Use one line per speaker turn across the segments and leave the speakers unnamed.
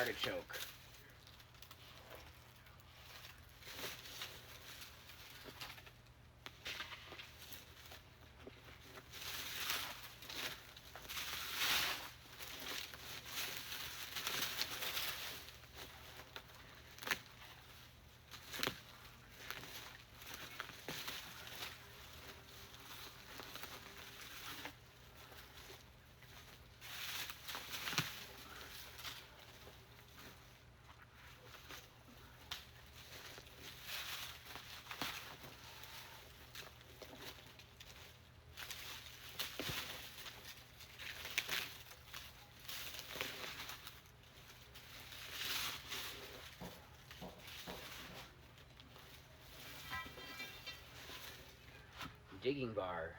artichoke. Digging bar.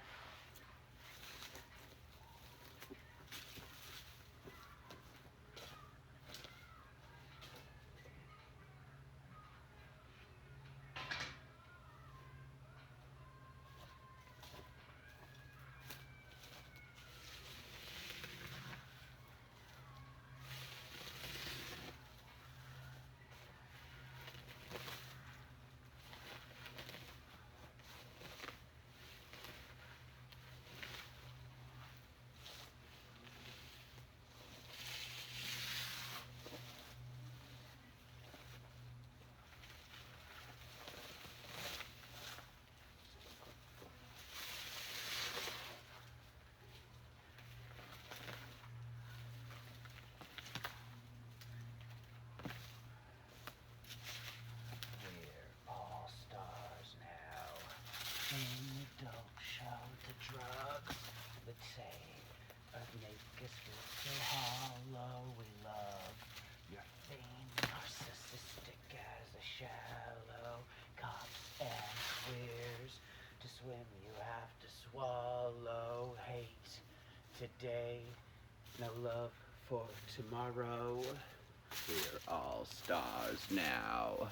Drugs that say earth make us feel so hollow. We love your vain, narcissistic as a shallow. Cops and queers. To swim you have to swallow hate today. No love for tomorrow. We're all stars now.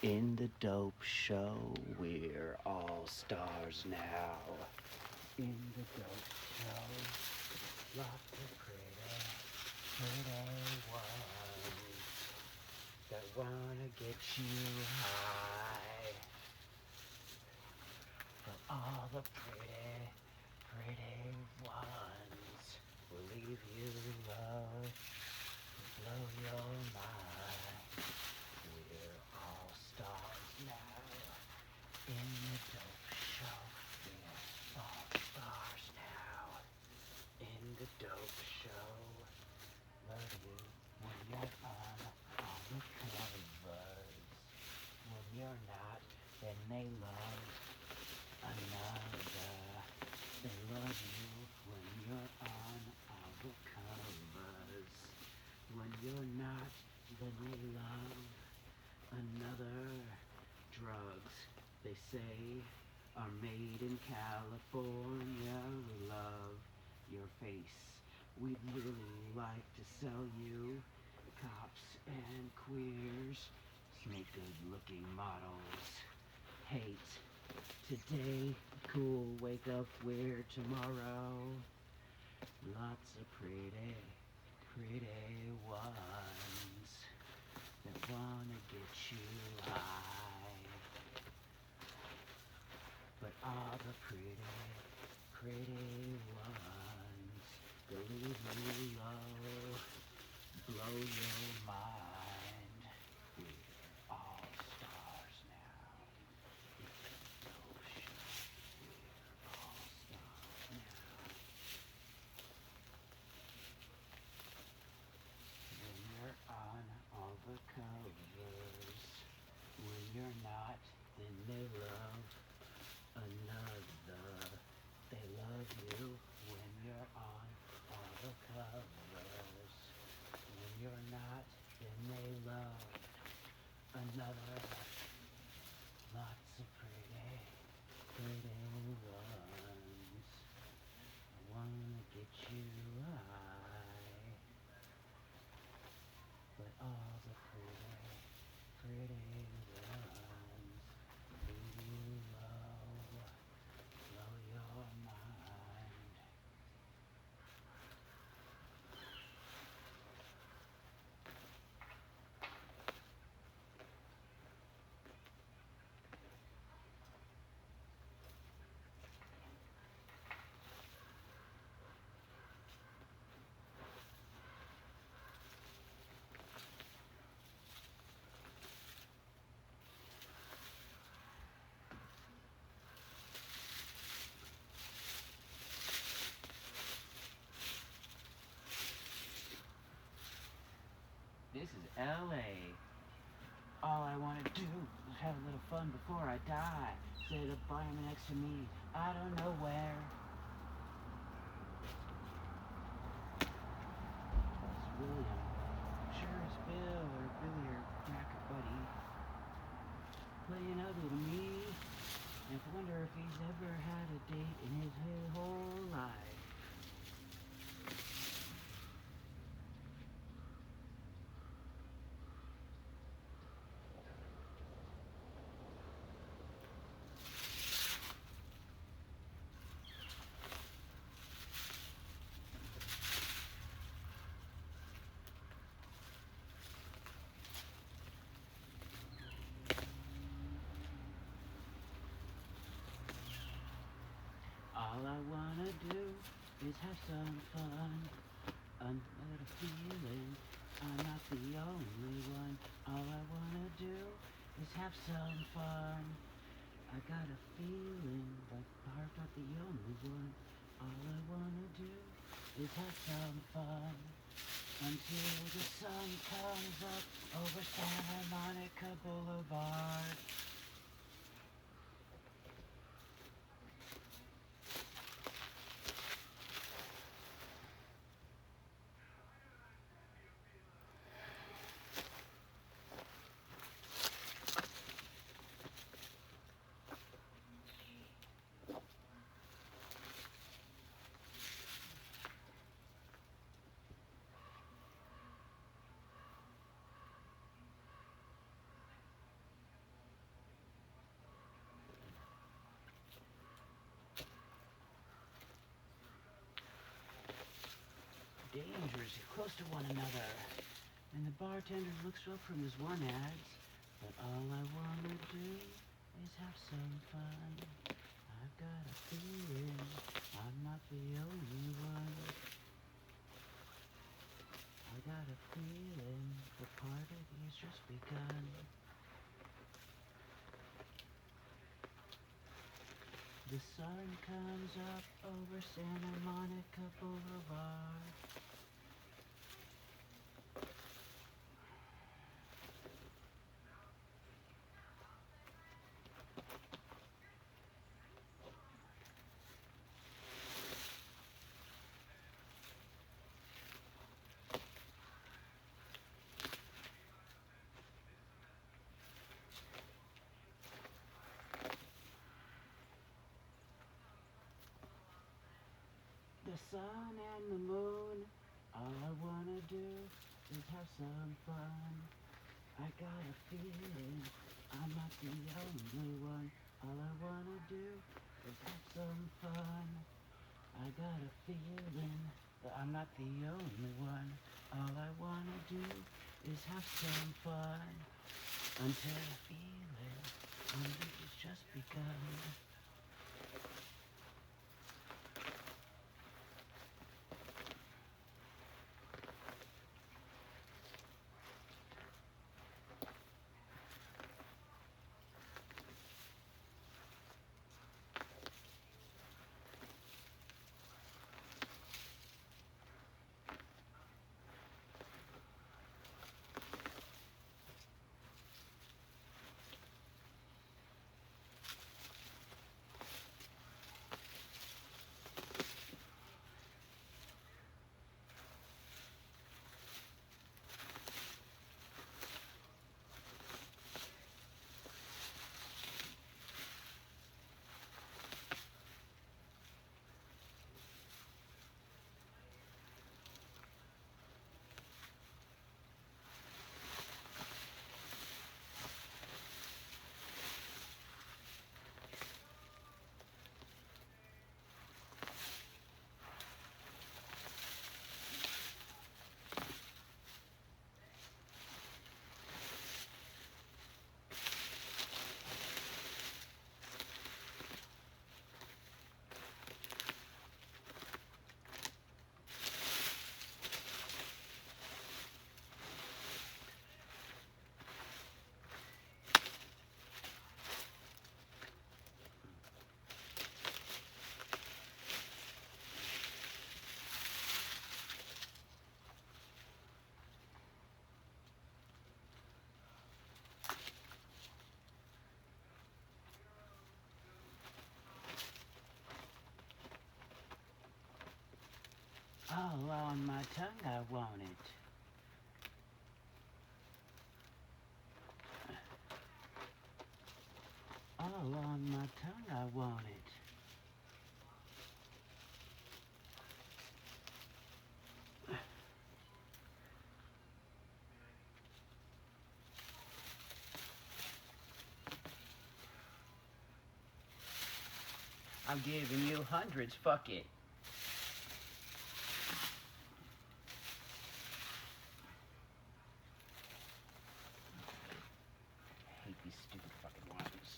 In the dope show, we're all stars now. In the dope show, lots of pretty ones that wanna get you high. But all the pretty ones will leave you low, blow your mind. We're all stars now. In the dope show, we're all stars now. In the dope show, love you when you're on all the covers. When you're not, then they love another. They love you when you're on all the covers. When you're not, then they love another. Drugs, they say, are made in California. We love your face. We'd really like to sell you. Cops and queers make good-looking models. Hate today, cool, wake up weird tomorrow. Lots of pretty ones that wanna get you high. But all the pretty ones, they leave you low, blow your mind. We're all stars now. It's no show. We're all stars now. When you're on all the covers, when you're not, then they love another. They love you when you're on all the covers. When you're not, then they love another. Lots of pretty ones. I wanna get you high. But all the pretty ones leave you low, blow your mind. is LA. All I wanna do is have a little fun before I die. Say the barman next to me, I don't know where. It's William. Sure it's Bill or Billy or Cracker Buddy. Playing ugly to me. And I wonder if he's ever had a date in his whole life. All I wanna do is have some fun. Under the feeling I'm not the only one. All I wanna do is have some fun. I got a feeling like I'm not the only one. All I wanna do is have some fun. Until the sun comes up over Santa Monica Boulevard. Dangerously close to one another. And the bartender looks up from his one ads. But all I wanna do is have some fun. I've got a feeling I'm not the only one. I got a feeling the party has just begun. The sun comes up over Santa Monica Boulevard. The sun and the moon, all I wanna do is have some fun. I got a feeling I'm not the only one. All I wanna do is have some fun. I got a feeling that I'm not the only one. All I wanna do is have some fun. Until the feeling has just begun. on my tongue, I want it. All on my tongue, I want it. I'm giving you hundreds, fuck it. I hate these stupid fucking ones.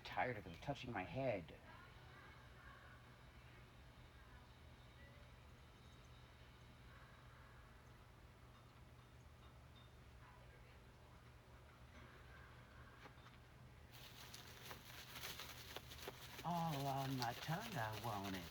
Tired of them touching my head. All on my tongue, I want it.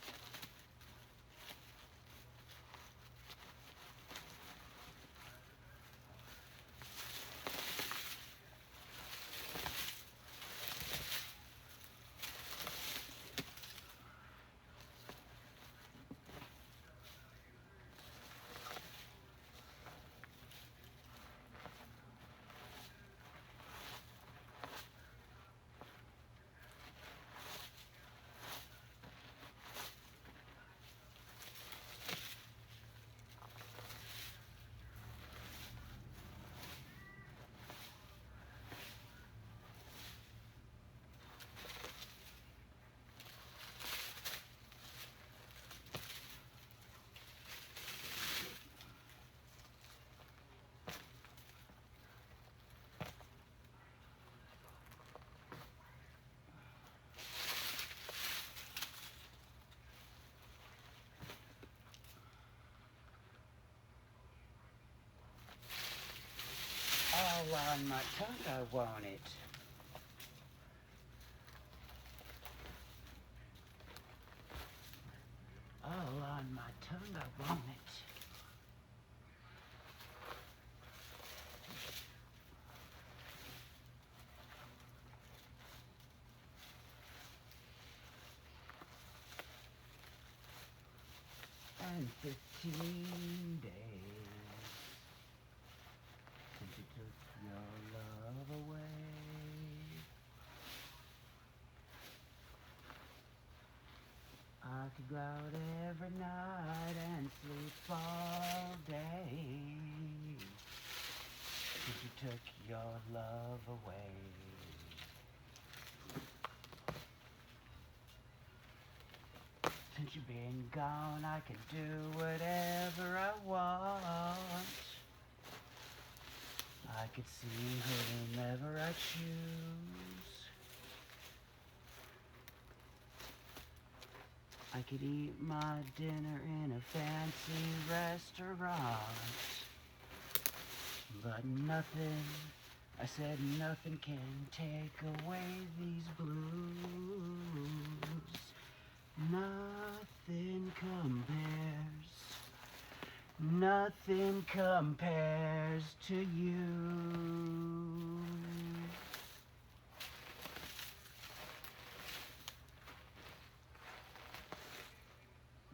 All on my tongue, I want it. All on my tongue, I want it. And 15 days since you took your love away. I could go out every night and sleep all day since you took your love away. Since you've been gone, I can do whatever I want. I could see whomever I choose. I could eat my dinner in a fancy restaurant. But nothing, I said nothing can take away these blues. Nothing compares to you.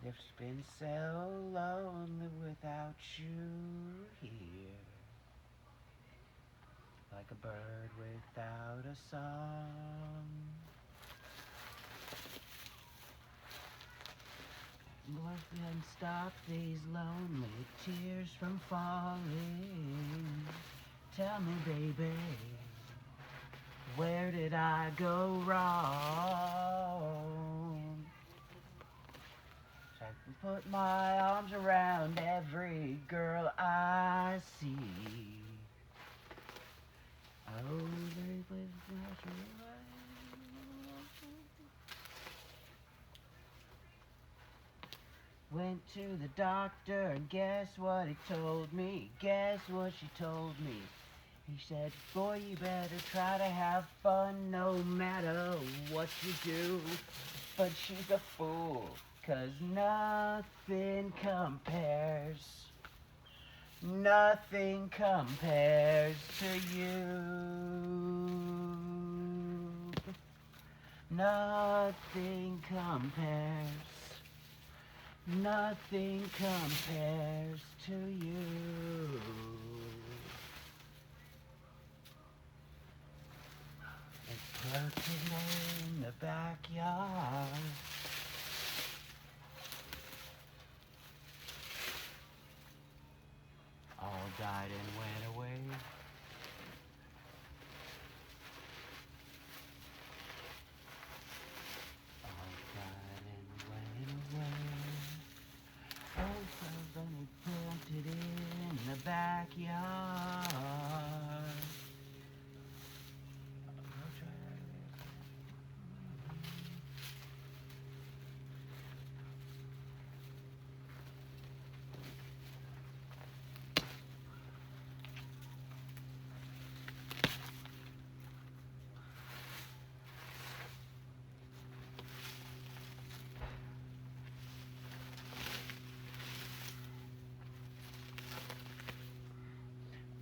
It's been so lonely without you here, like a bird without a song. What can stop these lonely tears from falling? Tell me, baby, where did I go wrong? So I can put my arms around every girl I see. Oh, they play the Went to the doctor and guess what he told me? Guess what she told me? He said, boy, you better try to have fun no matter what you do. But she's a fool, 'cause nothing compares. Nothing compares to you. Nothing compares. Nothing compares to you. It's percolating in the backyard. All died and went away. All died and went away. Oh, so then we planted in the backyard.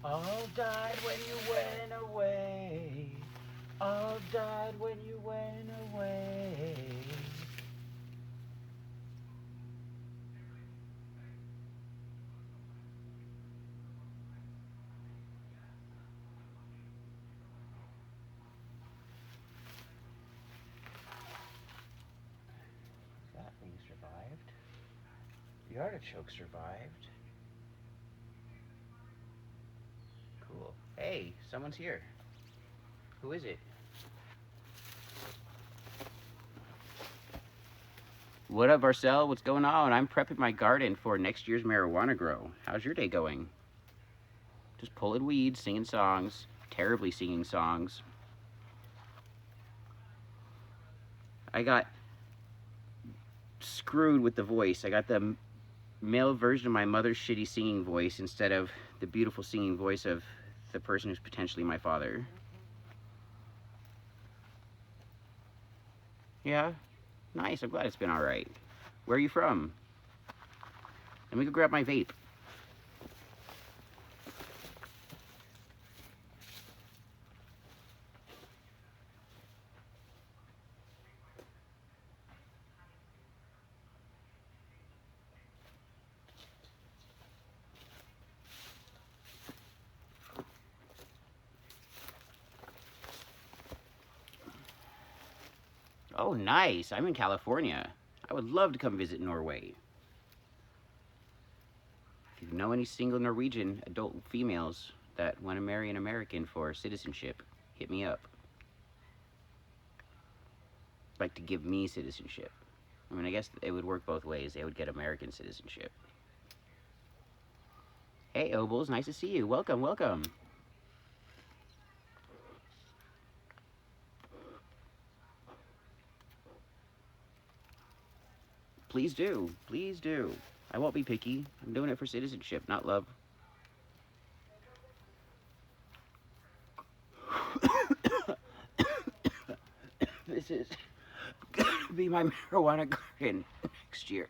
All died when you went away. All died when you went away. That thing survived. The artichoke survived. Cool. Hey, someone's here. Who is it? What up, Marcel? What's going on? I'm prepping my garden for next year's marijuana grow. How's your day going? Just pulling weeds, singing songs, terribly singing songs. I got screwed with the voice. I got the male version of my mother's shitty singing voice instead of the beautiful singing voice of the person who's potentially my father. Yeah? Nice, I'm glad it's been alright. Where are you from? Let me go grab my vape. Oh, nice. I'm in California. I would love to come visit Norway. If you know any single Norwegian adult females that want to marry an American for citizenship, hit me up. Like to give me citizenship. I mean, I guess it would work both ways. They would get American citizenship. Hey, Obles, nice to see you. Welcome, welcome. Please do. Please do. I won't be picky. I'm doing it for citizenship, not love. This is gonna be my marijuana garden next year.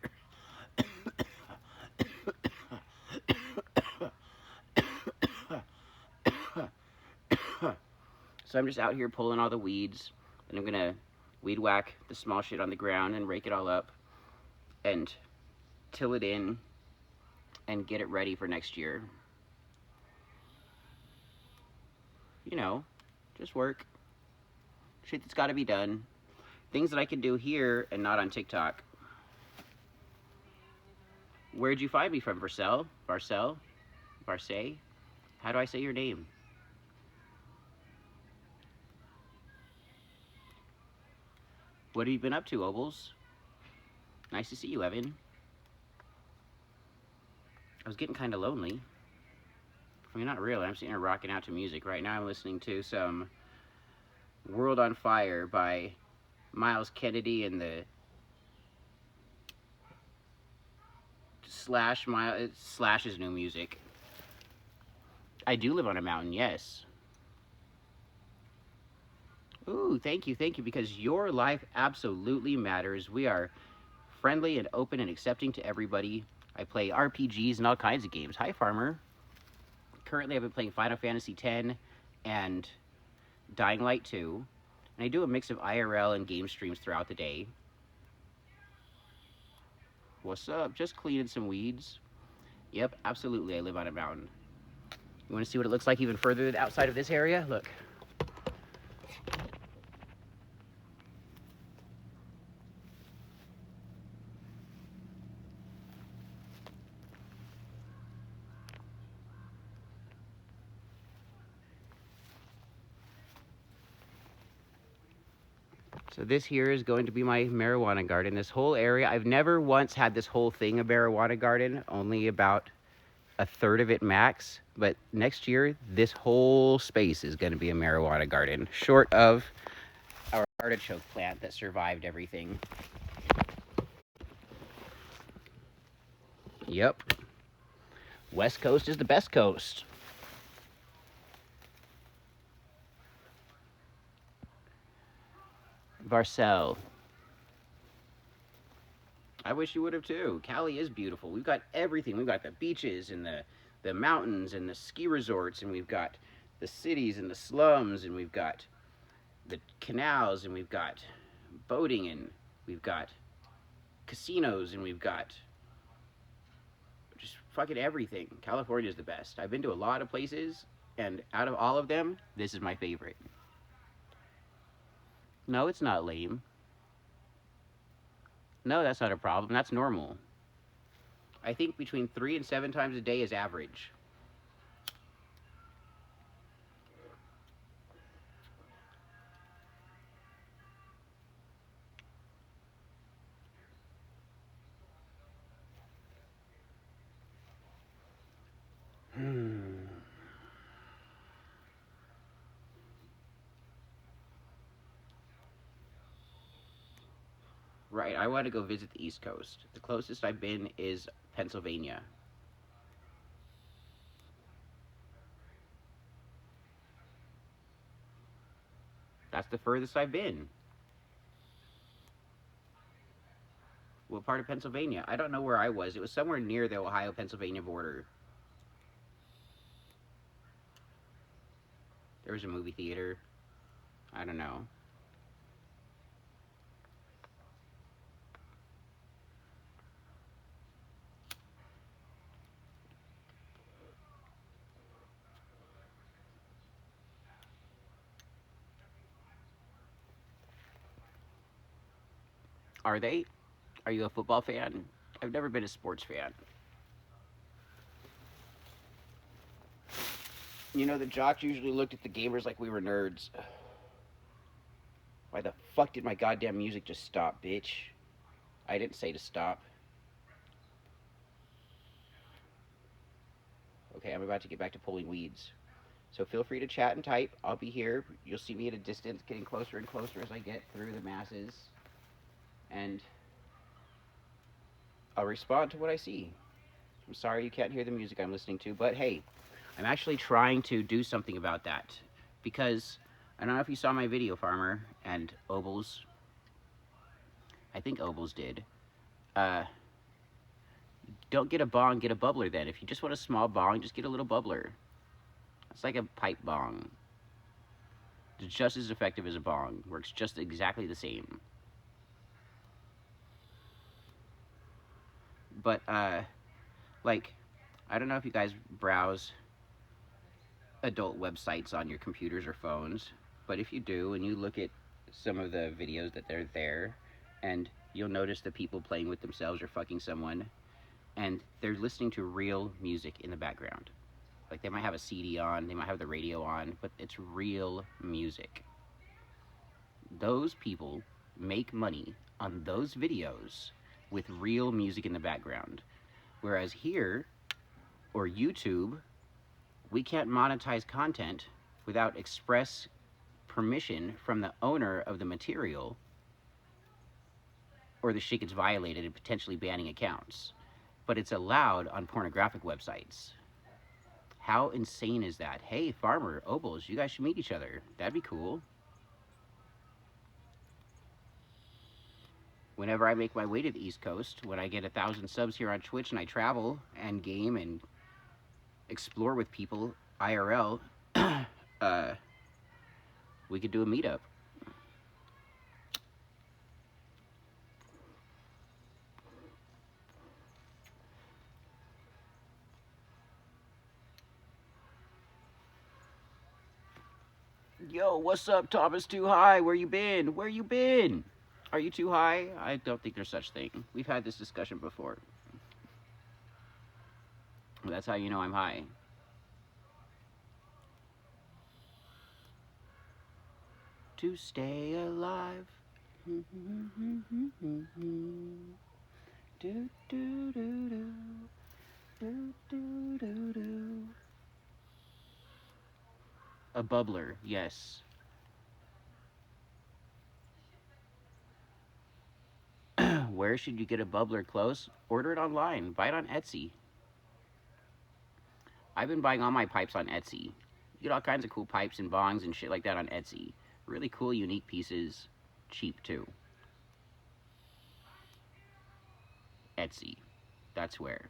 So I'm just out here pulling all the weeds, and I'm gonna weed whack the small shit on the ground and rake it all up and till it in and get it ready for next year. You know, just work. Shit that's gotta be done. Things that I can do here and not on TikTok. Where'd you find me from, Marcel? Marcel? Marseille? How do I say your name? What have you been up to, Obles? Nice to see you, Evan. I was getting kind of lonely. I mean, not really. I'm sitting here rocking out to music. Right now I'm listening to some World on Fire by Miles Kennedy and the Slash's new music. I do live on a mountain, yes. Ooh, thank you, because your life absolutely matters. We are friendly and open and accepting to everybody. I play RPGs and all kinds of games. Hi, Farmer.
currently I've been playing Final Fantasy X and Dying Light 2. And I do a mix of IRL and game streams throughout the day. What's up? Just cleaning some weeds. Yep, absolutely, I live on a mountain. You want to see what it looks like even further outside of this area? Look. So this here is going to be my marijuana garden. This whole area, I've never once had this whole thing a marijuana garden, only about a third of it max. But next year, this whole space is going to be a marijuana garden, short of our artichoke plant that survived everything. Yep. West Coast is the best coast. Varcel. I wish you would have too. Cali is beautiful. We've got everything. We've got the beaches and the mountains and the ski resorts, and we've got the cities and the slums, and we've got the canals, and we've got boating, and we've got casinos, and we've got just fucking everything. California is the best. I've been to a lot of places, and out of all of them, this is my favorite. No, it's not lame. No, that's not a problem. That's normal. I think between 3 and 7 times a day is average. Right, I want to go visit the East Coast. The closest I've been is Pennsylvania. That's the furthest I've been. What part of Pennsylvania? I don't know where I was. It was somewhere near the Ohio-Pennsylvania border. There was a movie theater. I don't know. Are they? Are you a football fan? I've never been a sports fan. You know, the jocks usually looked at the gamers like we were nerds. Why the fuck did my goddamn music just stop, bitch? I didn't say to stop. Okay, I'm about to get back to pulling weeds. So feel free to chat and type. I'll be here. You'll see me at a distance, getting closer and closer as I get through the masses. And I'll respond to what I see. I'm sorry you can't hear the music I'm listening to, but hey, I'm actually trying to do something about that. Because, I don't know if you saw my video, Farmer, and Obles. I think Obles did. Don't get a bong, get a bubbler then. If you just want a small bong, just get a little bubbler. It's like a pipe bong. It's just as effective as a bong. Works just exactly the same. But, like, I don't know if you guys browse adult websites on your computers or phones, but if you do and you look at some of the videos that they're there, and you'll notice the people playing with themselves or fucking someone, and they're listening to real music in the background. Like, they might have a CD on, they might have the radio on, but it's real music. Those people make money on those videos with real music in the background. Whereas here, or YouTube, we can't monetize content without express permission from the owner of the material, or the shit gets violated and potentially banning accounts. But it's allowed on pornographic websites. How insane is that? Hey, Farmer, Obles, you guys should meet each other. That'd be cool. Whenever I make my way to the East Coast, when I get 1,000 subs here on Twitch and I travel and game and explore with people IRL, uh, we could do a meetup. Yo, what's up, Thomas Too High? Where you been? Where you been? Are you too high? I don't think there's such thing. We've had this discussion before. That's how you know I'm high. To stay alive. do, do, do, do. Do, do, do, do. A bubbler, yes. Where should you get a bubbler close? Order it online. Buy it on Etsy. I've been buying all my pipes on Etsy. You get all kinds of cool pipes and bongs and shit like that on Etsy. Really cool, unique pieces. Cheap, too. Etsy. That's where.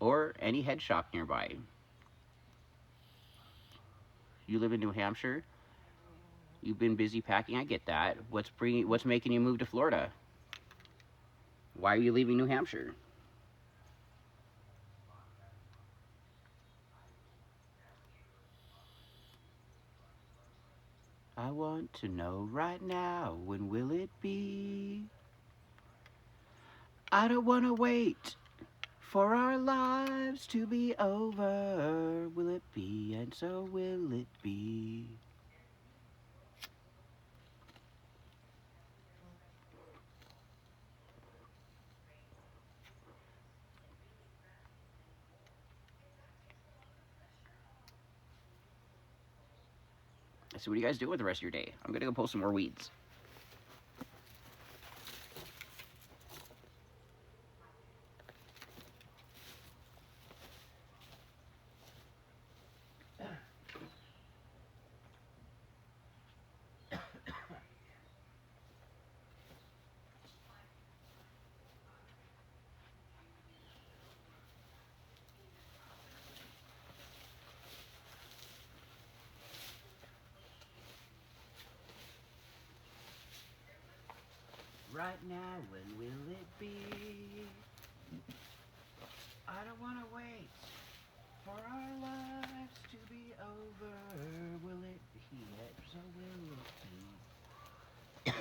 Or any head shop nearby. You live in New Hampshire? You've been busy packing. I get that. What's making you move to Florida? Why are you leaving New Hampshire? I want to know right now, when will it be? I don't want to wait for our lives to be over. Will it be, and so will it be? So what do you guys do with the rest of your day? I'm gonna go pull some more weeds. Right now, when will it be? I don't want to wait for our lives to be over. Will it be yet? So will it be?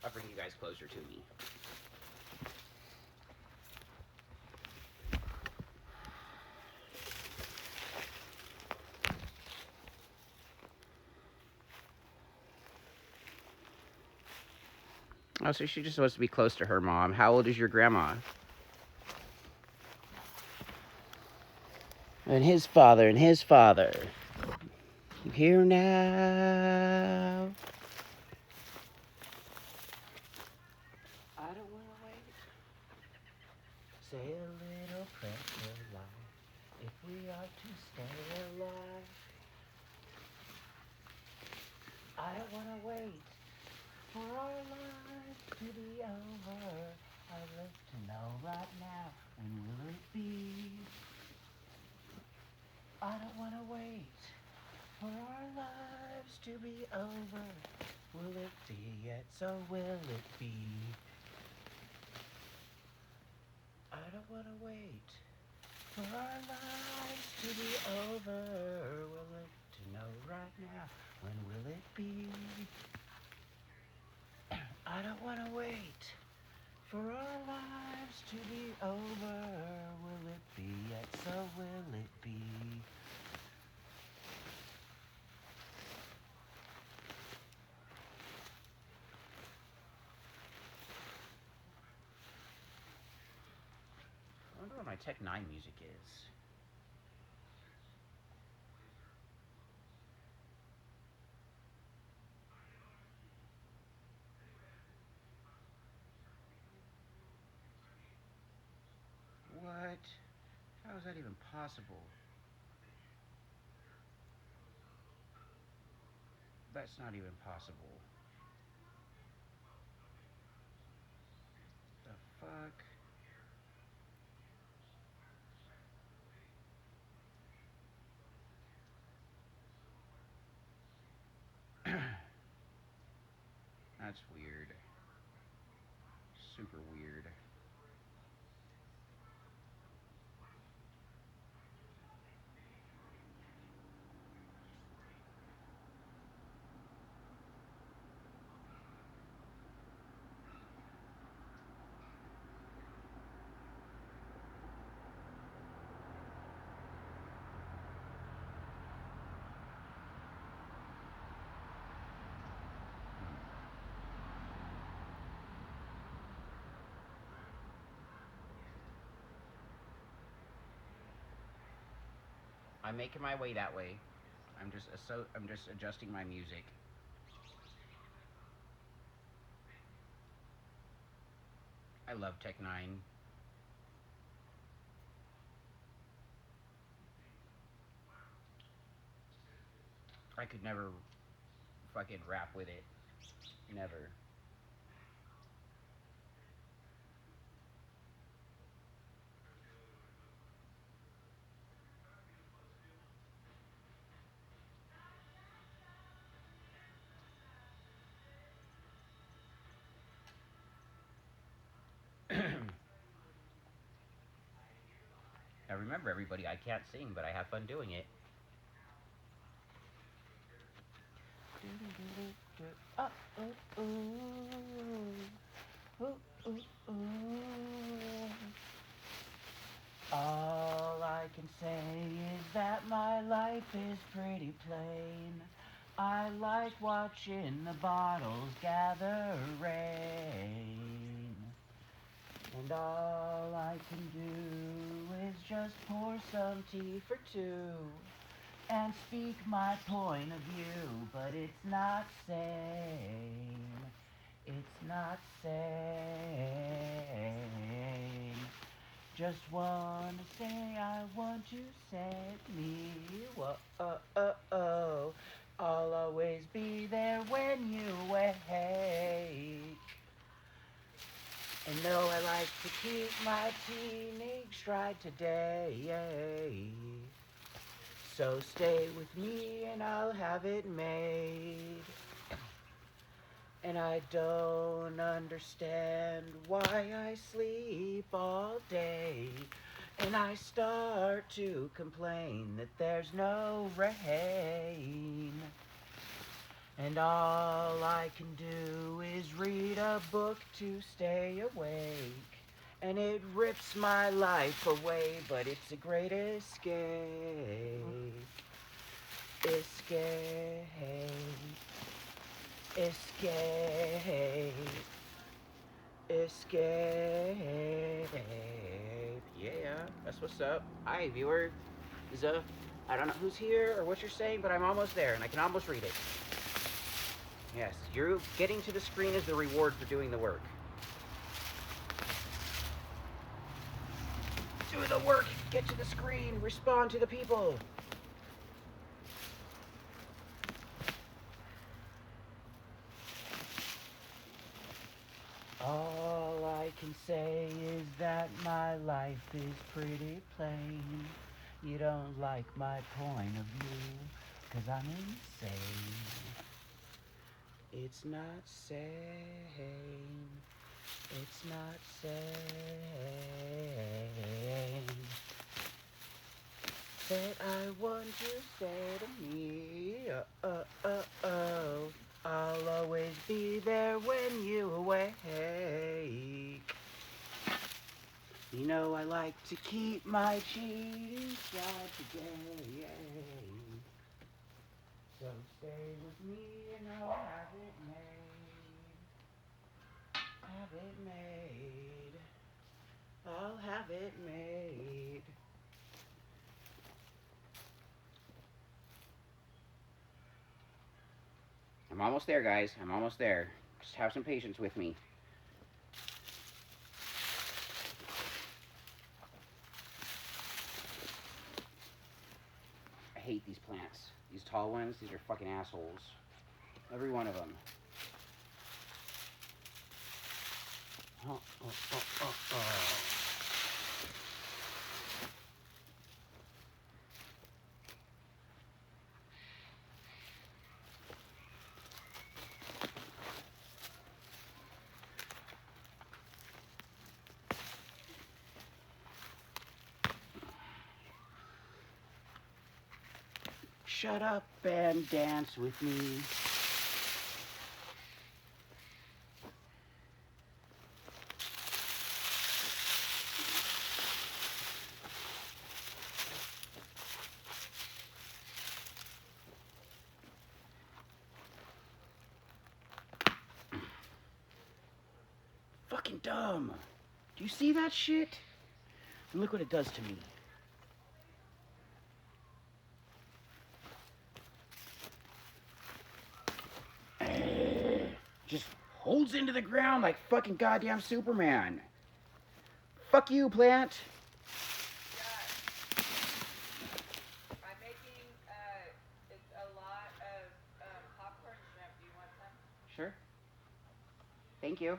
I'll bring you guys closer to me. Oh, so she just wants to be close to her mom. How old is your grandma? And his father, and his father. You here now? I don't want to wait. Say a little prayer for life, if we are to stay alive. I don't want to wait for our lives to be over. I live to know right now, when will it be? I don't want to wait for our lives to be over. Will it be yet? So will it be? I don't want to wait for our lives to be over. Will it to know right now? When will it be? I don't want to wait for our lives to be over. Will it be yet? So will it be? I wonder what my Tech 9 music is. What? How is that even possible? that's not even possible. The fuck? That's weird. Super weird. I'm making my way that way. I'm just adjusting my music. I love Tech 9. I could never fucking rap with it. Never. Now remember, everybody, I can't sing, but I have fun doing it. All I can say is that my life is pretty plain. I like watching the bottles gather rain. And all I can do is just pour some tea for two and speak my point of view, but it's not sane. It's not sane. Just wanna say I want to set me. Whoa, I'll always be there when you wake. And though I like to keep my teenage stride today, so stay with me and I'll have it made. And I don't understand why I sleep all day. And I start to complain that there's no rain. And all I can do is read a book to stay awake. And it rips my life away, but it's a great escape. Escape. Escape. Escape. Yeah, that's what's up. Hi, viewer. I don't know who's here or what you're saying, but I'm almost there and I can almost read it. Yes, you're getting to the screen is the reward for doing the work. Do the work, get to the screen, respond to the people. All I can say is that my life is pretty plain. You don't like my point of view, 'cause I'm insane. It's not sane. It's not sane. That I want you say to me, I'll always be there when you awake. You know I like to keep my cheating side today. So stay with me and I'll have it made. Have it made. I'll have it made. I'm almost there, guys. I'm almost there. Just have some patience with me. I hate these plants. These tall ones, these are fucking assholes. Every one of them. Oh, oh, oh, oh, oh. Shut up and dance with me. Fucking dumb. Do you see that shit? And look what it does to me. Just holds into the ground like fucking goddamn Superman. Fuck you, plant.
Yeah. I'm making it's a lot of popcorn shrimp. Do you want some?
Sure. Thank you.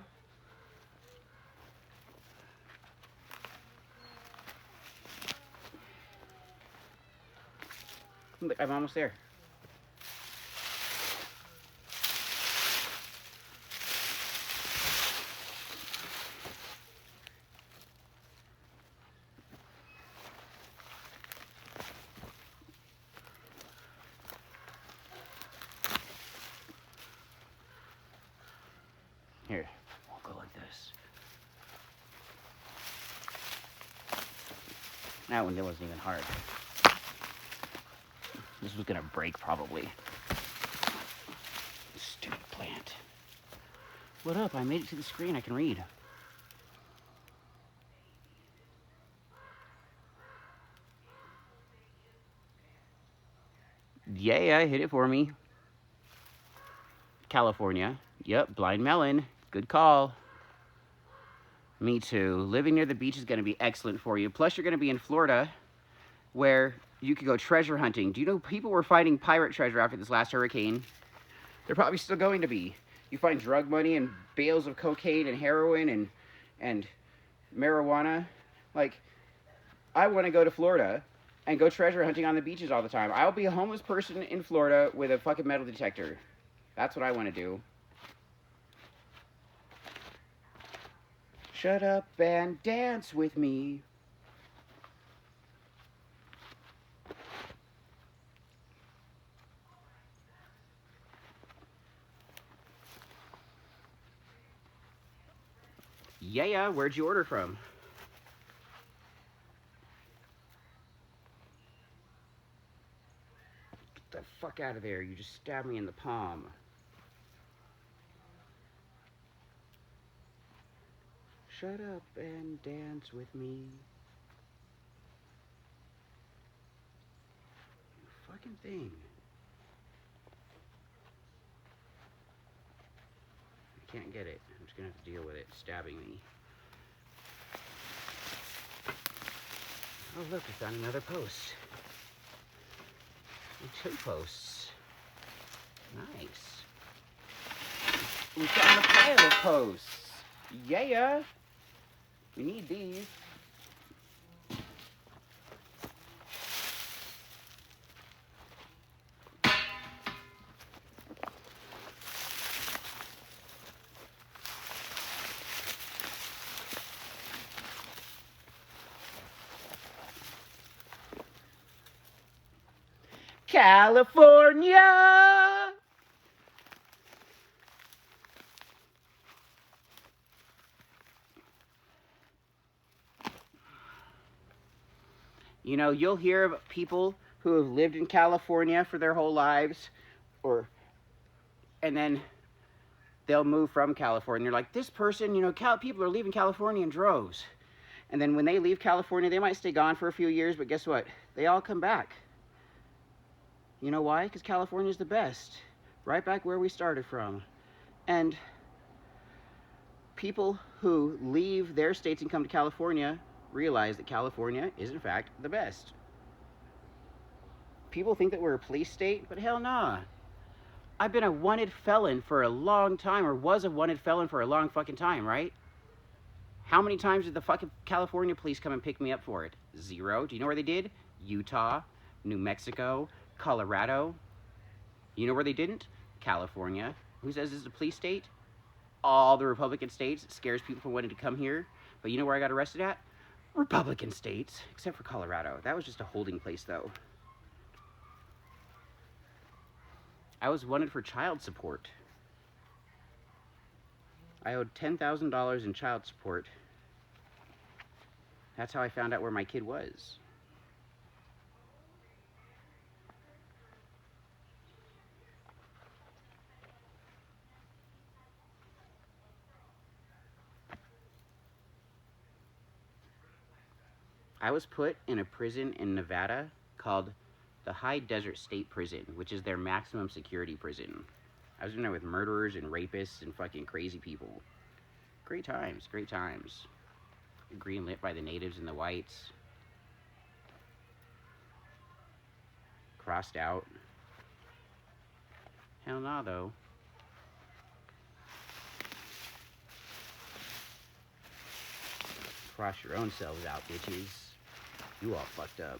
Look, I'm almost there. Here, we'll go like this. That one wasn't even hard. This was gonna break probably. Stupid plant. What up? I made it to the screen. I can read. Yeah, hit it for me. California. Yep, blind melon. Good call. Me too. Living near the beach is going to be excellent for you. Plus, you're going to be in Florida, where you could go treasure hunting. Do you know people were finding pirate treasure after this last hurricane? They're probably still going to be. You find drug money and bales of cocaine and heroin and marijuana. Like, I want to go to Florida and go treasure hunting on the beaches all the time. I'll be a homeless person in Florida with a fucking metal detector. That's what I want to do. Shut up and dance with me. Yeah, where'd you order from? Get the fuck out of there. You just stabbed me in the palm. Shut up and dance with me. You fucking thing. I can't get it. I'm just gonna have to deal with it stabbing me. Oh look, I found another post. 2 posts. Nice. We found a pile of posts. Yeah. We need these. California! You know, you'll hear of people who have lived in California for their whole lives, and then they'll move from California. They're like, this person, you know, people are leaving California in droves. And then when they leave California, they might stay gone for a few years, but guess what? They all come back. You know why? Because California's the best. Right back where we started from. And people who leave their states and come to California realize that California is, in fact, the best. People think that we're a police state, but hell nah. I've been a wanted felon for a long time, or was a wanted felon for a long fucking time, right? How many times did the fucking California police come and pick me up for it? 0. Do you know where they did? Utah, New Mexico, Colorado. You know where they didn't? California. Who says this is a police state? All the Republican states. It scares people from wanting to come here. But you know where I got arrested at? Republican states, except for Colorado. That was just a holding place, though. I was wanted for child support. I owed $10,000 in child support. That's how I found out where my kid was. I was put in a prison in Nevada called the High Desert State Prison, which is their maximum security prison. I was in there with murderers and rapists and fucking crazy people. Great times, great times. Green lit by the natives and the whites. Crossed out. Hell nah, though. Cross your own selves out, bitches. You all fucked up.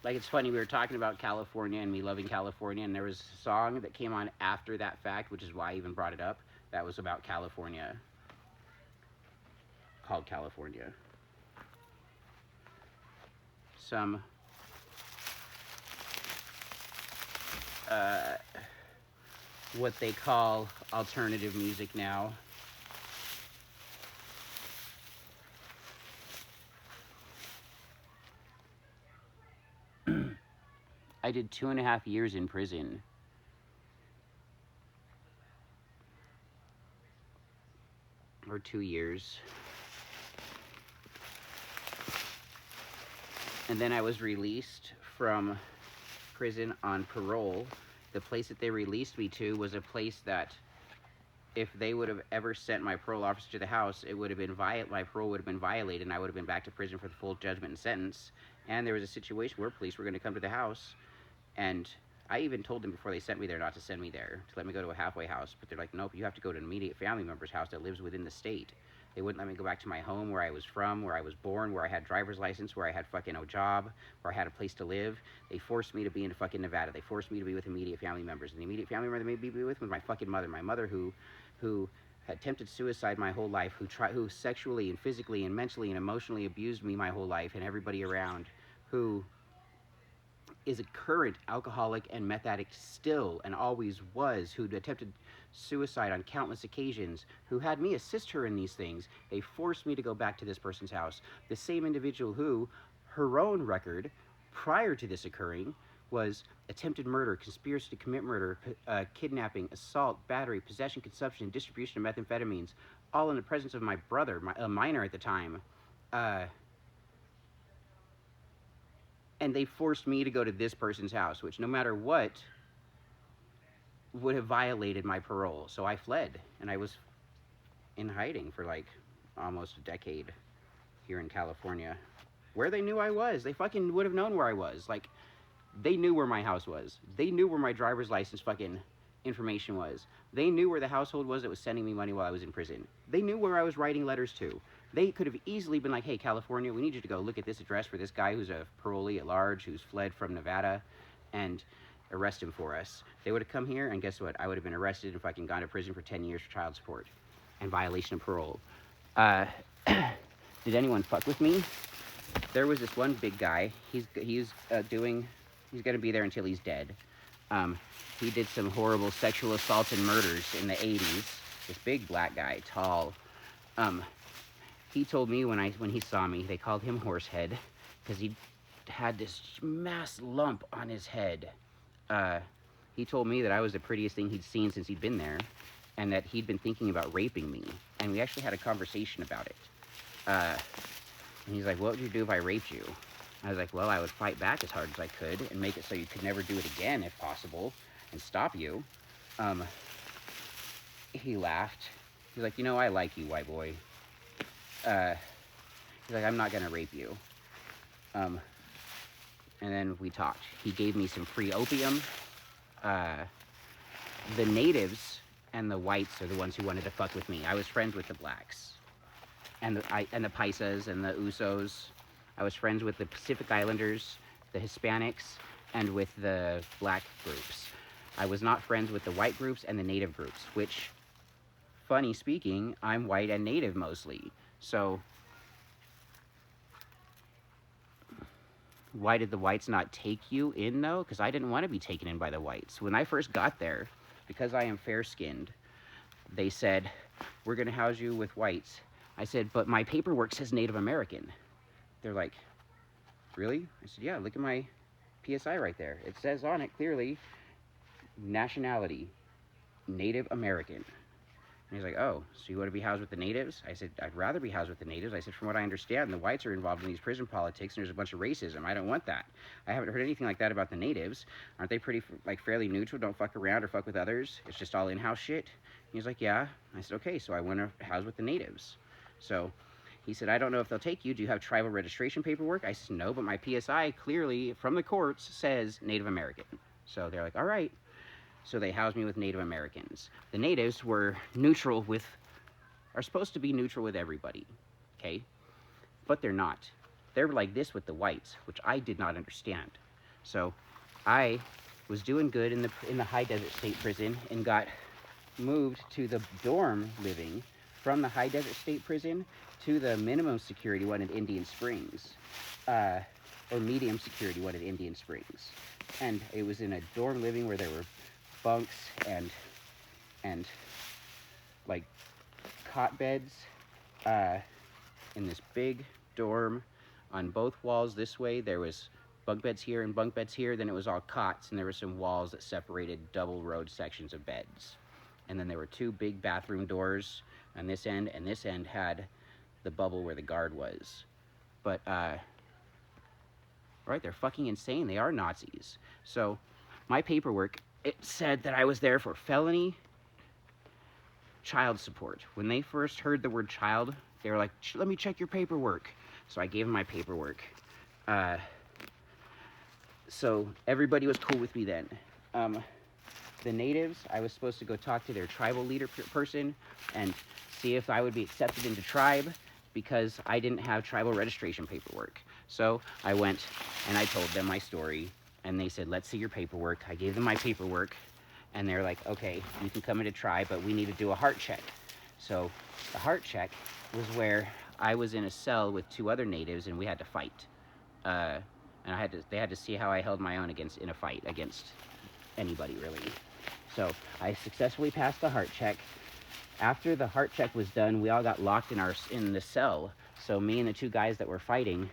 Like, it's funny, we were talking about California and me loving California, and there was a song that came on after that fact, which is why I even brought it up, that was about California. Called California. Some what they call alternative music now. I did 2.5 years in prison. Or 2 years. And then I was released from prison on parole. The place that they released me to was a place that, if they would have ever sent my parole officer to the house, it would have been my parole would have been violated, and I would have been back to prison for the full judgment and sentence. And there was a situation where police were going to come to the house, and I even told them before they sent me there not to send me there, to let me go to a halfway house. But they're like, nope, you have to go to an immediate family member's house that lives within the state. They wouldn't let me go back to my home, where I was from, where I was born, where I had driver's license, where I had fucking no job, where I had a place to live. They forced me to be in fucking Nevada. They forced me to be with immediate family members. And the immediate family member they made me be with was my fucking mother. My mother who had attempted suicide my whole life, who sexually and physically and mentally and emotionally abused me my whole life and everybody around, who is a current alcoholic and meth addict still and always was, who attempted suicide on countless occasions, who had me assist her in these things. They forced me to go back to this person's house. The same individual who, her own record prior to this occurring was attempted murder, conspiracy to commit murder, kidnapping, assault, battery, possession, consumption, and distribution of methamphetamines, all in the presence of my brother, a minor at the time. And they forced me to go to this person's house, which no matter what, would have violated my parole. So I fled, and I was in hiding for like almost a decade here in California, where they knew I was. They fucking would have known where I was. Like, they knew where my house was. They knew where my driver's license fucking information was. They knew where the household was that was sending me money while I was in prison. They knew where I was writing letters to. They could have easily been like, hey, California, we need you to go look at this address for this guy who's a parolee at large, who's fled from Nevada, and arrest him for us. They would have come here, and guess what? I would have been arrested and fucking gone to prison for 10 years for child support and violation of parole. Did anyone fuck with me? There was this one big guy. He's going to be there until he's dead. He did some horrible sexual assaults and murders in the 80s. This big black guy, tall. He told me when he saw me, they called him Horsehead, because he had this mass lump on his head. He told me that I was the prettiest thing he'd seen since he'd been there, and that he'd been thinking about raping me. And we actually had a conversation about it. And he's like, what would you do if I raped you? I was like, well, I would fight back as hard as I could and make it so you could never do it again if possible and stop you. He laughed He's like, you know, I like you, white boy. He's like, I'm not gonna rape you. And then we talked. He gave me some free opium. The natives and the whites are the ones who wanted to fuck with me. I was friends with the blacks. And the Paisas and the Usos. I was friends with the Pacific Islanders, the Hispanics, and with the black groups. I was not friends with the white groups and the native groups, which, funny speaking, I'm white and native mostly. So, why did the whites not take you in, though? Because I didn't want to be taken in by the whites. When I first got there, because I am fair-skinned, they said, we're going to house you with whites. I said, but my paperwork says Native American. They're like, really? I said, yeah, look at my PSI right there. It says on it clearly, nationality, Native American. And he's like, oh, so you want to be housed with the natives? I said, I'd rather be housed with the natives. I said, from what I understand, the whites are involved in these prison politics, and there's a bunch of racism. I don't want that. I haven't heard anything like that about the natives. Aren't they pretty, like, fairly neutral? Don't fuck around or fuck with others? It's just all in-house shit? And he's like, yeah. I said, okay, so I want to house with the natives. So he said, I don't know if they'll take you. Do you have tribal registration paperwork? I said, no, but my PSI clearly, from the courts, says Native American. So they're like, all right. So they housed me with Native Americans. The natives were neutral with, are supposed to be neutral with everybody, okay? But they're not. They're like this with the whites, which I did not understand. So I was doing good in the high desert state prison and got moved to the dorm living from the high desert state prison to the minimum security one in Indian Springs, or medium security one in Indian Springs. And it was in a dorm living where there were bunks and like cot beds in this big dorm. On both walls this way there was bunk beds here and bunk beds here. Then it was all cots, and there were some walls that separated double road sections of beds. And then there were two big bathroom doors on this end, and this end had the bubble where the guard was. But right, they're fucking insane. They are Nazis. So my paperwork, it said that I was there for felony child support. When they first heard the word child, they were like, let me check your paperwork. So I gave them my paperwork. So everybody was cool with me then. The natives, I was supposed to go talk to their tribal leader person and see if I would be accepted into tribe, because I didn't have tribal registration paperwork. So I went and I told them my story, and they said, let's see your paperwork. I gave them my paperwork, and they're like, okay, you can come into tribe, but we need to do a heart check. So the heart check was where I was in a cell with two other natives, and we had to fight. And they had to see how I held my own in a fight against anybody, really. So I successfully passed the heart check. After the heart check was done, we all got locked in the cell. So me and the two guys that were fighting,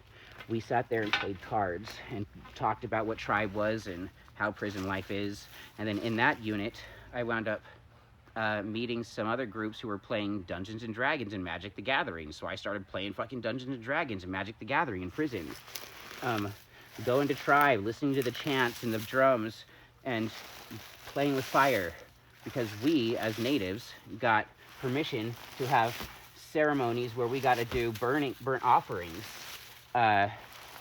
we sat there and played cards and talked about what tribe was and how prison life is. And then in that unit, I wound up meeting some other groups who were playing Dungeons and Dragons and Magic the Gathering. So I started playing fucking Dungeons and Dragons and Magic the Gathering in prison. Going to tribe, listening to the chants and the drums, and playing with fire, because we, as natives, got permission to have ceremonies where we got to do burnt offerings and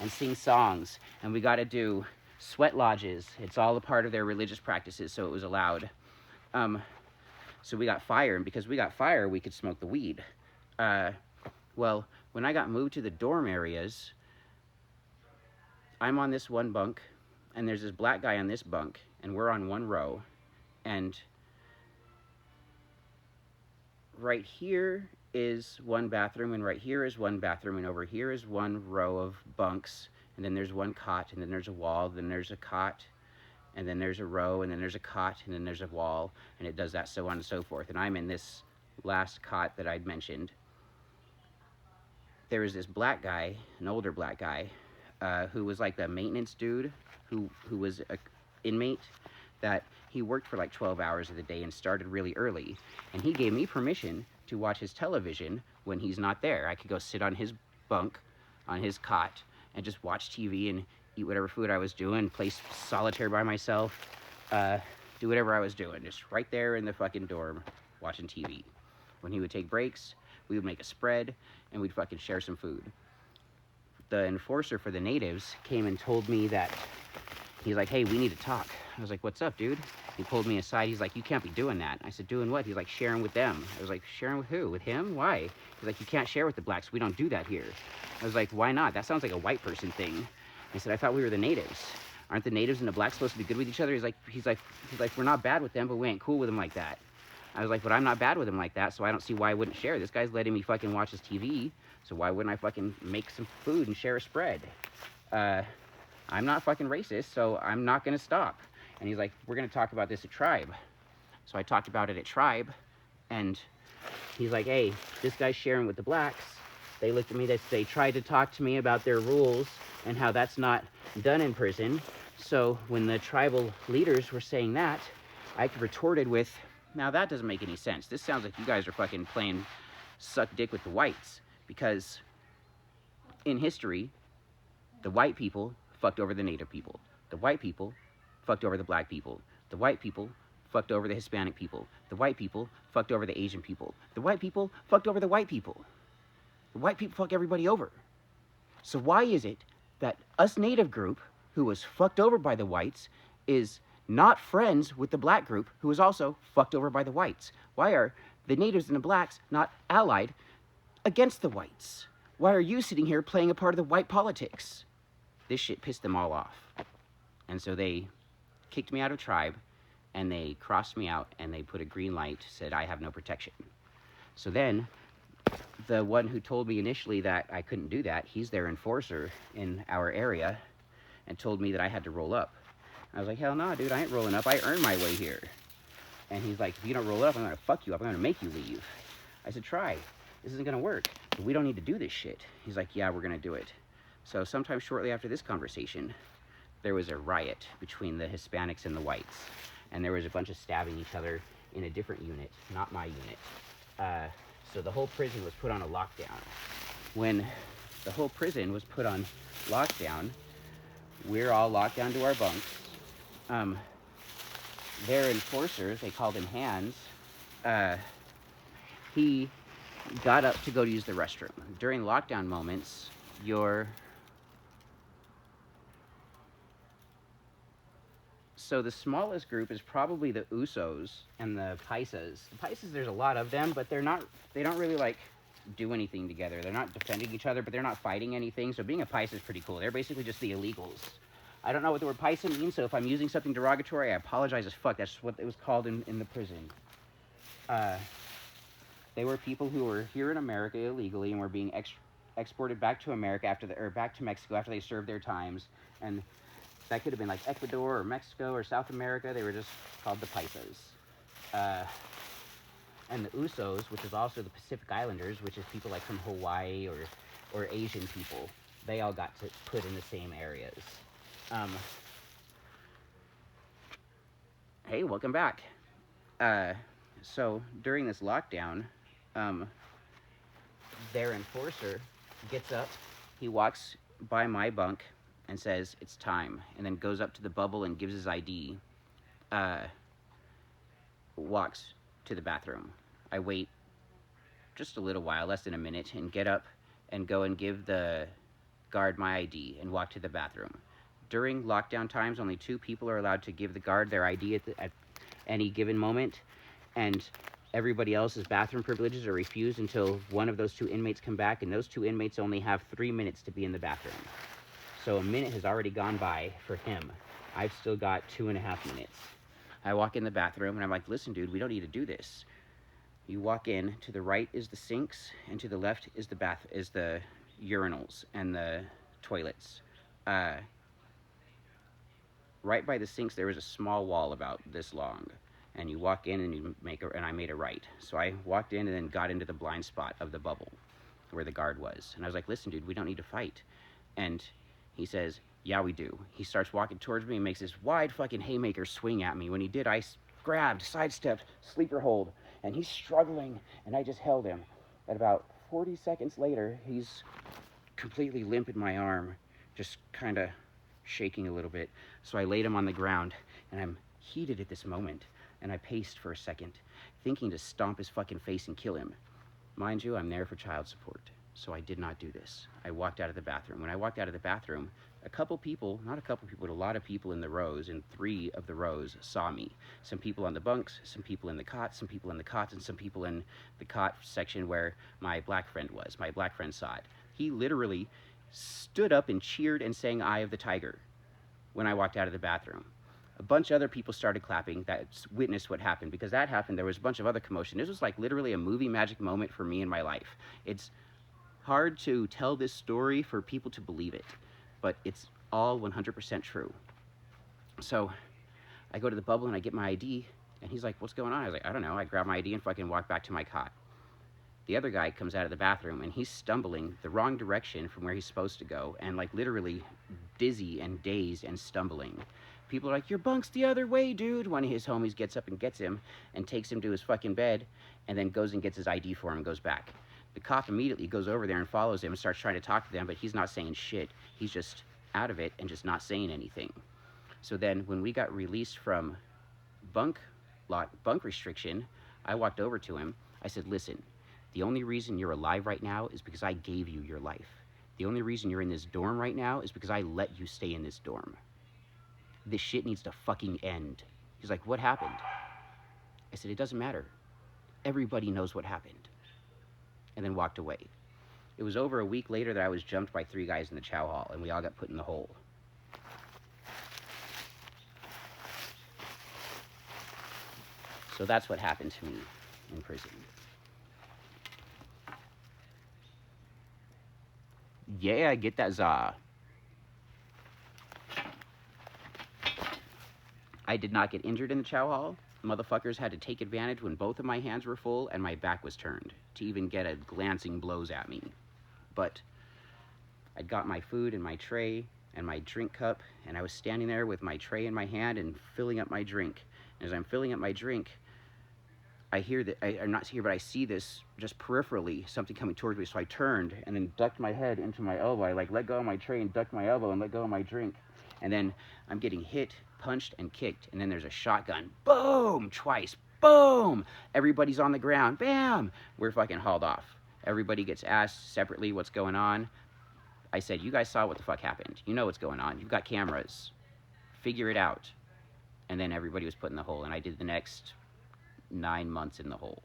sing songs, and we got to do sweat lodges. It's all a part of their religious practices, so it was allowed. So we got fire, and because we got fire, we could smoke the weed. Well, when I got moved to the dorm areas, I'm on this one bunk, and there's this black guy on this bunk, and we're on one row, and right here is one bathroom, and right here is one bathroom, and over here is one row of bunks, and then there's one cot, and then there's a wall, then there's a cot, and then there's a row, and then there's a cot, and then there's a wall, and it does that so on and so forth. And I'm in this last cot that I'd mentioned. There was this black guy, an older black guy, who was like the maintenance dude, who was a inmate, that he worked for like 12 hours of the day and started really early. And he gave me permission to watch his television when he's not there. I could go sit on his bunk, on his cot, and just watch TV and eat whatever food I was doing, play solitaire by myself, do whatever I was doing, just right there in the fucking dorm watching TV. When he would take breaks, we would make a spread, and we'd fucking share some food. The enforcer for the natives came and told me that, he's like, hey, we need to talk. I was like, what's up, dude? He pulled me aside. He's like, you can't be doing that. I said, doing what? He's like, sharing with them. I was like, sharing with who? With him? Why? He's like, you can't share with the blacks. We don't do that here. I was like, why not? That sounds like a white person thing. I said, I thought we were the natives. Aren't the natives and the blacks supposed to be good with each other? He's like, we're not bad with them, but we ain't cool with them like that. I was like, but I'm not bad with him like that, so I don't see why I wouldn't share. This guy's letting me fucking watch his TV, so why wouldn't I fucking make some food and share a spread? I'm not fucking racist, so I'm not gonna stop. And he's like, we're gonna talk about this at Tribe. So I talked about it at Tribe, and he's like, hey, this guy's sharing with the blacks. They looked at me, they tried to talk to me about their rules and how that's not done in prison. So when the tribal leaders were saying that, I retorted with, now that doesn't make any sense. This sounds like you guys are fucking playing suck dick with the whites, because in history, the white people fucked over the native people. The white people fucked over the black people. The white people fucked over the Hispanic people. The white people fucked over the Asian people. The white people fucked over the white people. The white people fuck everybody over. So why is it that us native group, who was fucked over by the whites, is not friends with the black group, who was also fucked over by the whites? Why are the natives and the blacks not allied against the whites? Why are you sitting here playing a part of the white politics? This shit pissed them all off. And so they kicked me out of Tribe, and they crossed me out, and they put a green light, said I have no protection. So then, the one who told me initially that I couldn't do that, he's their enforcer in our area, and told me that I had to roll up. I was like, hell no, dude, I ain't rolling up. I earned my way here. And he's like, if you don't roll up, I'm gonna fuck you up. I'm gonna make you leave. I said, try. This isn't gonna work. But we don't need to do this shit. He's like, yeah, we're gonna do it. So sometime shortly after this conversation, there was a riot between the Hispanics and the whites. And there was a bunch of stabbing each other in a different unit, not my unit. So the whole prison was put on a lockdown. When the whole prison was put on lockdown, we're all locked down to our bunks. Their enforcer, they called him Hands, he got up to go to use the restroom. During lockdown moments, so the smallest group is probably the Usos and the Paisas. The Paisas, there's a lot of them, but they don't really like do anything together. They're not defending each other, but they're not fighting anything. So being a Paisa is pretty cool. They're basically just the illegals. I don't know what the word Paisa means, so if I'm using something derogatory, I apologize as fuck. That's what it was called in the prison. They were people who were here in America illegally and were being exported back to America back to Mexico after they served their times. And that could have been like Ecuador or Mexico or South America. They were just called the Paisas. And the Usos, which is also the Pacific Islanders, which is people like from Hawaii or Asian people, they all got to put in the same areas. Hey, welcome back. So during this lockdown, their enforcer gets up, he walks by my bunk and says, it's time, and then goes up to the bubble and gives his ID, walks to the bathroom. I wait just a little while, less than a minute, and get up and go and give the guard my ID and walk to the bathroom. During lockdown times, only 2 people are allowed to give the guard their ID at any given moment, and everybody else's bathroom privileges are refused until one of those 2 inmates come back, and those 2 inmates only have 3 minutes to be in the bathroom. So a minute has already gone by for him. I've still got 2.5 minutes. I walk in the bathroom, and I'm like, listen, dude, we don't need to do this. You walk in, to the right is the sinks, and to the left is the urinals and the toilets. Right by the sinks, there was a small wall about this long, and you walk in and I made a right. So I walked in and then got into the blind spot of the bubble where the guard was. And I was like, listen, dude, we don't need to fight. And he says, yeah, we do. He starts walking towards me and makes this wide fucking haymaker swing at me. When he did, I grabbed, sidestepped, sleeper hold, and he's struggling, and I just held him. At about 40 seconds later, he's completely limp in my arm, just kind of shaking a little bit. So I laid him on the ground, and I'm heated at this moment, and I paced for a second, thinking to stomp his fucking face and kill him. Mind you, I'm there for child support, so I did not do this. I walked out of the bathroom. When I walked out of the bathroom, a couple people, not a couple people, but a lot of people in the rows, in 3 of the rows, saw me. Some people on the bunks, some people in the cots, some people in the cots, and some people in the cot section where my black friend was. My black friend saw it. He literally stood up and cheered and sang Eye of the Tiger when I walked out of the bathroom. A bunch of other people started clapping that witnessed what happened. Because that happened, there was a bunch of other commotion. This was like literally a movie magic moment for me in my life. It's hard to tell this story for people to believe it, but it's all 100% true. So I go to the bubble and I get my ID, and he's like, what's going on? I was like, I don't know. I grab my ID and fucking walk back to my cot. The other guy comes out of the bathroom, and he's stumbling the wrong direction from where he's supposed to go, and like literally dizzy and dazed and stumbling. People are like, your bunk's the other way, dude. One of his homies gets up and gets him and takes him to his fucking bed, and then goes and gets his ID for him and goes back. The cop immediately goes over there and follows him and starts trying to talk to them, but he's not saying shit. He's just out of it and just not saying anything. So then when we got released from bunk restriction, I walked over to him. I said, listen, the only reason you're alive right now is because I gave you your life. The only reason you're in this dorm right now is because I let you stay in this dorm. This shit needs to fucking end. He's like, what happened? I said, it doesn't matter. Everybody knows what happened. And then walked away. It was over a week later that I was jumped by 3 guys in the chow hall, and we all got put in the hole. So that's what happened to me in prison. Yeah, get that za. I did not get injured in the chow hall. Motherfuckers had to take advantage when both of my hands were full and my back was turned to even get a glancing blows at me. But I'd got my food in my tray and my drink cup, and I was standing there with my tray in my hand and filling up my drink. And as I'm filling up my drink, I hear that, I'm not here, but I see this just peripherally, something coming towards me. So I turned and then ducked my head into my elbow. I like let go of my tray and ducked my elbow and let go of my drink. And then I'm getting hit, punched, and kicked. And then there's a shotgun. Boom! Twice. Boom! Everybody's on the ground. Bam! We're fucking hauled off. Everybody gets asked separately what's going on. I said, you guys saw what the fuck happened. You know what's going on. You've got cameras. Figure it out. And then everybody was put in the hole. And I did the next 9 months in the hole.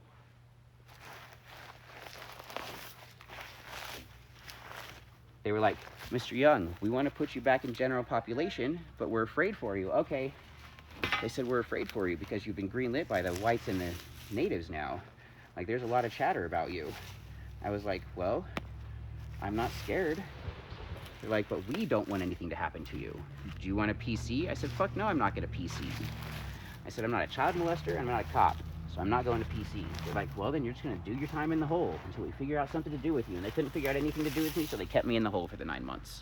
They were like, Mr. Young, we want to put you back in general population, but we're afraid for you. Okay. They said, we're afraid for you because you've been greenlit by the whites and the natives now. Like, there's a lot of chatter about you. I was like, well, I'm not scared. They're like, but we don't want anything to happen to you. Do you want a PC? I said, fuck no, I'm not going to PC. I said, I'm not a child molester, I'm not a cop, so I'm not going to PC. They're like, well, then you're just going to do your time in the hole until we figure out something to do with you. And they couldn't figure out anything to do with me, so they kept me in the hole for the 9 months.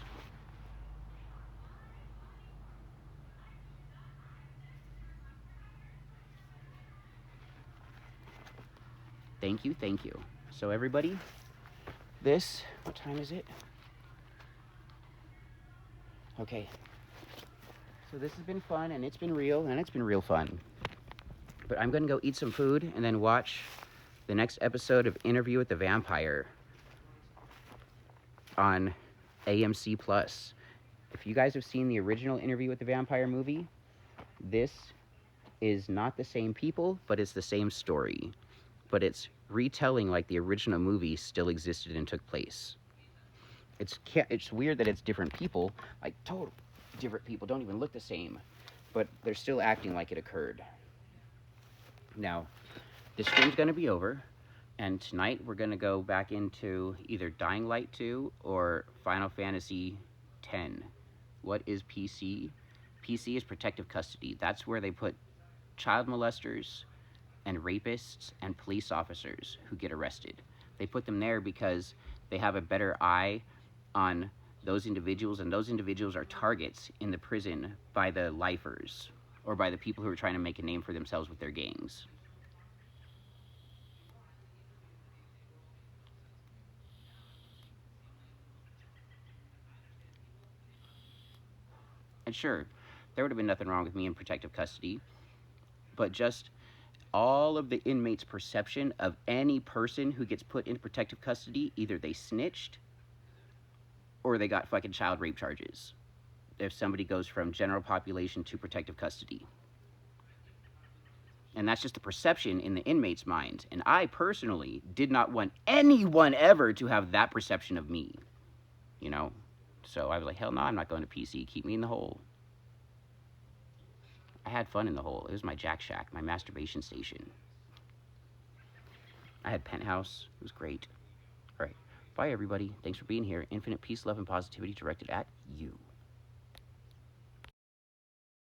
Thank you, thank you. So everybody, what time is it? Okay. So this has been fun, and it's been real, and it's been real fun. But I'm going to go eat some food and then watch the next episode of Interview with the Vampire on AMC+. If you guys have seen the original Interview with the Vampire movie, this is not the same people, but it's the same story. But it's retelling like the original movie still existed and took place. It's weird that it's different people, like total different people, don't even look the same, but they're still acting like it occurred. Now, this stream's going to be over, and tonight we're going to go back into either Dying Light 2 or Final Fantasy X. What is PC? PC is protective custody. That's where they put child molesters and rapists and police officers who get arrested. They put them there because they have a better eye on those individuals, and those individuals are targets in the prison by the lifers or by the people who are trying to make a name for themselves with their gangs. And sure, there would have been nothing wrong with me in protective custody, but just all of the inmates' perception of any person who gets put into protective custody. Either they snitched or they got fucking child rape charges if somebody goes from general population to protective custody. And that's just the perception in the inmate's mind. And I personally did not want anyone ever to have that perception of me, you know? So I was like, hell no, I'm not going to PC. Keep me in the hole. I had fun in the hole. It was my Jack Shack, my masturbation station. I had penthouse. It was great. All right. Bye, everybody. Thanks for being here. Infinite peace, love, and positivity directed at you.